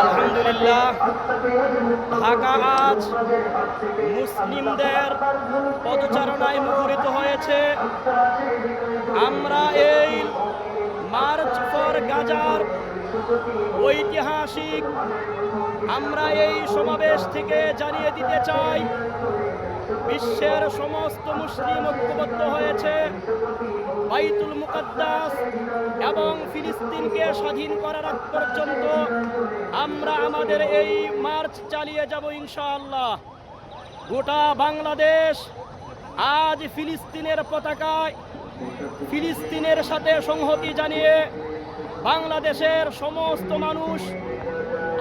আলহামদুলিল্লাহ, ঢাকা আজ মুসলিমদের পদচারণায় মুখরিত হয়েছে। আমরা এই মার্চ ফর গাজার ঐতিহাসিক আমরা এই সমাবেশ থেকে জানিয়ে দিতে চাই, বিশ্বের সমস্ত মুসলিম ঐক্যবদ্ধ হয়েছে বাইতুল মুকাদ্দাস এবং ফিলিস্তিনকে স্বাধীন করার আগ পর্যন্ত আমরা আমাদের এই মার্চ চালিয়ে যাব ইনশাআল্লাহ। গোটা বাংলাদেশ আজ ফিলিস্তিনের পতাকায় ফিলিস্তিনের সাথে সংহতি জানিয়ে বাংলাদেশের সমস্ত মানুষ,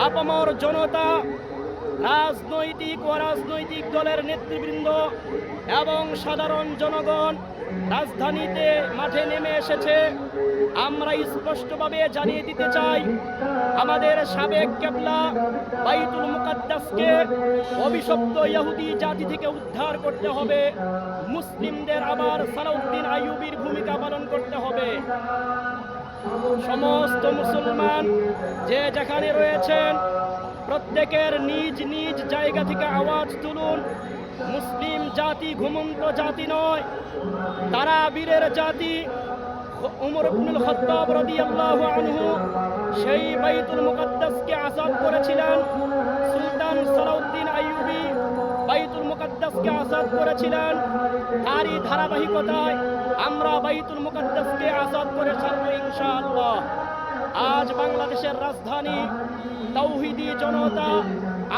আপামর জনতা, রাজনৈতিক ও অরাজনৈতিক দলের নেতৃবৃন্দ এবং সাধারণ জনগণ রাজধানীতে মাঠে নেমে এসেছে। আমরা স্পষ্টভাবে জানিয়ে দিতে চাই, আমাদের সাবেক কেবলা বাইতুল মুকাদ্দাসকে অভিশপ্ত ইহুদি জাতি থেকে উদ্ধার করতে হবে। মুসলিমদের আবার সালাউদ্দিন আইয়ুবীর ভূমিকা পালন করতে হবে। সমস্ত মুসলমান যে যেখানে রয়েছেন প্রত্যেকের নিজ নিজ জায়গা থেকে আওয়াজ তুলুন। মুসলিম জাতি ঘুমন্ত জাতি নয়, তারা বীরের জাতি। উমর ইবনুল খাত্তাব রাদিয়াল্লাহু আনহু সেই বাইতুল মুকাদ্দাসকে আযাদ করেছিলেন। সুলতান সালাউদ্দিন আইয়ুবী বাইতুল মুকাদ্দাসকে আযাদ করেছিলেন। তারই ধারাবাহিকতায় আমরা বাইতুল মুকাদ্দাসকে আযাদ করে ছাড়ব ইনশাআল্লাহ। আজ বাংলাদেশের রাজধানী তাওহীদি জনতা,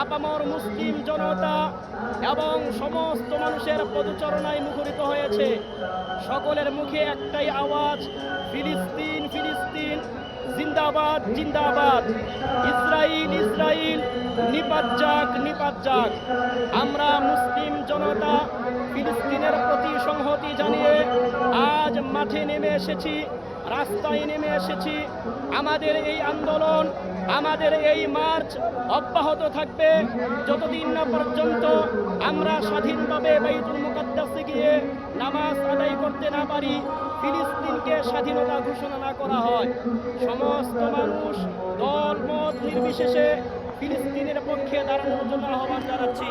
আপামর মুসলিম জনতা এবং সমস্ত মানুষের পদচারণায় মুখরিত হয়েছে। সকলের মুখে একটাই আওয়াজ, ফিলিস্তিন ফিলিস্তিন, জিন্দাবাদ জিন্দাবাদ, ইসরাইল ইসরাইল, নিপাত যাক নিপাত যাক। আমরা মুসলিম জনতা ফিলিস্তিনের প্রতি সংহতি জানিয়ে আজ মাঠে নেমে এসেছি, রাস্তায় নেমে এসেছি। আমাদের এই আন্দোলন, আমাদের এই মার্চ অব্যাহত থাকবে যতদিন না পর্যন্ত আমরা স্বাধীনভাবে বাইতুল মুকাদ্দাসে গিয়ে নামাজ আদায় করতে না পারি, ফিলিস্তিনকে স্বাধীনতা ঘোষণা না করা হয়। সমস্ত মানুষ দল মত নির্বিশেষে ফিলিস্তিনের পক্ষে দাঁড়ানোর জন্য আহ্বান জানাচ্ছি।